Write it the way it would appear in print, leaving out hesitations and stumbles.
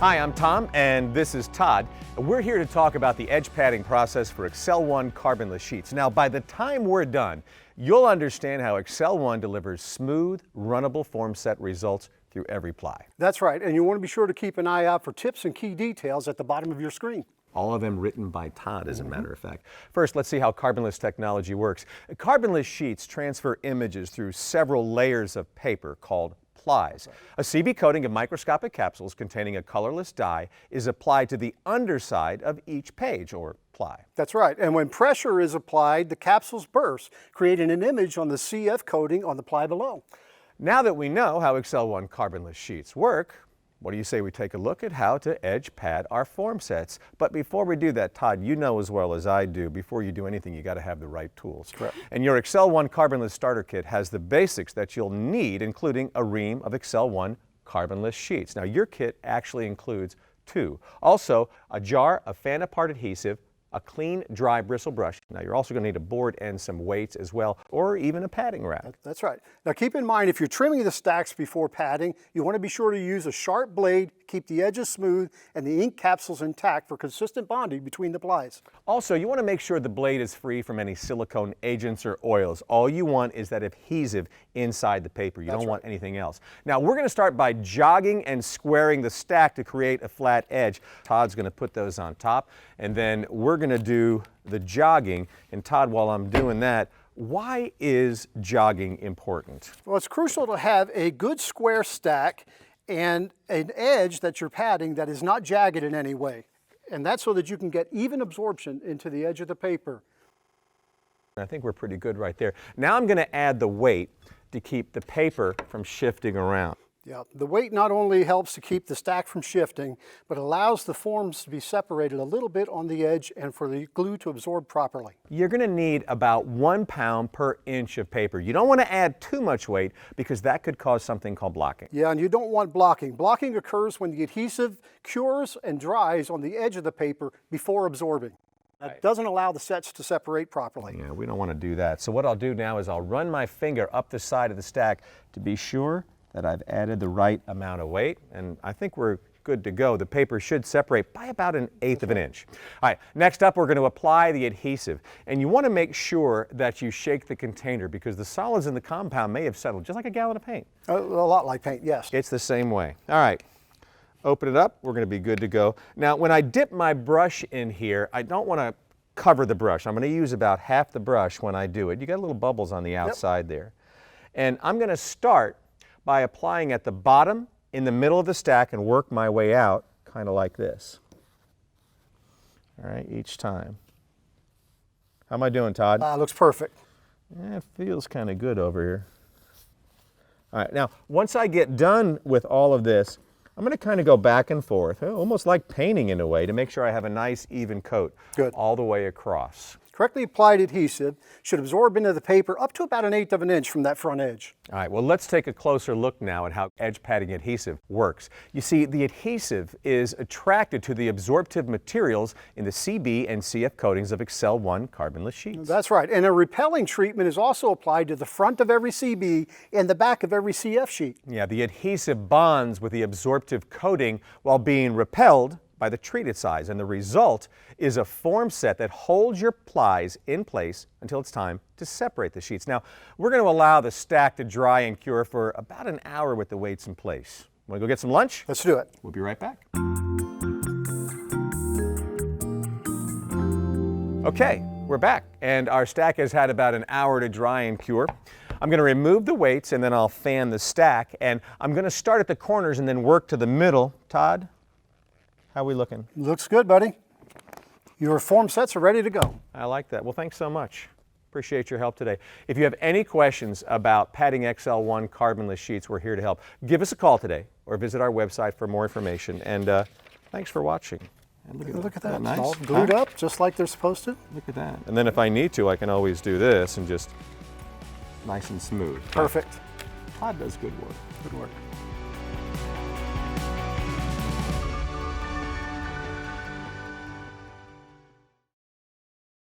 Hi, I'm Tom, and this is Todd. We're here to talk about the edge padding process for ExcelOne carbonless sheets. Now, by the time we're done, you'll understand how ExcelOne delivers smooth, runnable form set results through every ply. That's right, and you want to be sure to keep an eye out for tips and key details at the bottom of your screen. All of them written by Todd, as a matter of fact. First, let's see how carbonless technology works. Carbonless sheets transfer images through several layers of paper called plies. A CB coating of microscopic capsules containing a colorless dye is applied to the underside of each page, or ply. That's right, and when pressure is applied, the capsules burst, creating an image on the CF coating on the ply below. Now that we know how ExcelOne carbonless sheets work, what do you say we take a look at how to edge pad our form sets? But before we do that, Todd, you know as well as I do, before you do anything, you got to have the right tools. Correct. And your ExcelOne carbonless starter kit has the basics that you'll need, including a ream of ExcelOne carbonless sheets. Now, your kit actually includes two. Also, a jar of Fan-Apart adhesive, a clean, dry bristle brush. Now, you're also going to need a board and some weights as well, or even a padding rack. That's right. Now, keep in mind, if you're trimming the stacks before padding, you want to be sure to use a sharp blade, keep the edges smooth, and the ink capsules intact for consistent bonding between the plies. Also, you want to make sure the blade is free from any silicone agents or oils. All you want is that adhesive inside the paper. You don't want anything else. Now, we're going to start by jogging and squaring the stack to create a flat edge. Todd's going to put those on top, and then we're going to do the jogging. And Todd, while I'm doing that, why is jogging important? Well, it's crucial to have a good square stack and an edge that you're padding that is not jagged in any way. And that's so that you can get even absorption into the edge of the paper. I think we're pretty good right there. Now I'm going to add the weight to keep the paper from shifting around. Yeah, the weight not only helps to keep the stack from shifting, but allows the forms to be separated a little bit on the edge and for the glue to absorb properly. You're going to need about 1 pound per inch of paper. You don't want to add too much weight because that could cause something called blocking. Yeah, and you don't want blocking. Blocking occurs when the adhesive cures and dries on the edge of the paper before absorbing. That doesn't allow the sets to separate properly. Yeah, we don't want to do that. So what I'll do now is I'll run my finger up the side of the stack to be sure that I've added the right amount of weight, and I think we're good to go. The paper should separate by about 1/8 of an inch. All right, next up we're going to apply the adhesive, and you want to make sure that you shake the container because the solids in the compound may have settled, just like a gallon of paint. A lot like paint, yes. It's the same way. All right, open it up, we're going to be good to go. Now, when I dip my brush in here, I don't want to cover the brush. I'm going to use about half the brush when I do it. You got little bubbles on the outside there. And I'm going to start by applying at the bottom, in the middle of the stack, and work my way out, kind of like this. All right, each time. How am I doing, Todd? Looks perfect. It feels kind of good over here. All right, now, once I get done with all of this, I'm going to kind of go back and forth, almost like painting in a way, to make sure I have a nice, even coat all the way across. Correctly applied adhesive should absorb into the paper up to about 1/8 of an inch from that front edge. All right, well, let's take a closer look now at how edge padding adhesive works. You see, the adhesive is attracted to the absorptive materials in the CB and CF coatings of ExcelOne carbonless sheets. That's right, and a repelling treatment is also applied to the front of every CB and the back of every CF sheet. Yeah, the adhesive bonds with the absorptive coating while being repelled by the treated sides, and the result is a form set that holds your plies in place until it's time to separate the sheets. Now, we're going to allow the stack to dry and cure for about an hour with the weights in place. Want to go get some lunch? Let's do it. We'll be right back. Okay, we're back, and our stack has had about an hour to dry and cure. I'm going to remove the weights, and then I'll fan the stack, and I'm going to start at the corners and then work to the middle. Todd, how are we looking? Looks good, buddy. Your form sets are ready to go. I like that. Well, thanks so much. Appreciate your help today. If you have any questions about padding ExcelOne carbonless sheets, we're here to help. Give us a call today or visit our website for more information. And thanks for watching. And look at that. Nice. All glued up just like they're supposed to. Look at that. And then if I need to, I can always do this and just nice and smooth. Perfect. Todd does good work. Good work.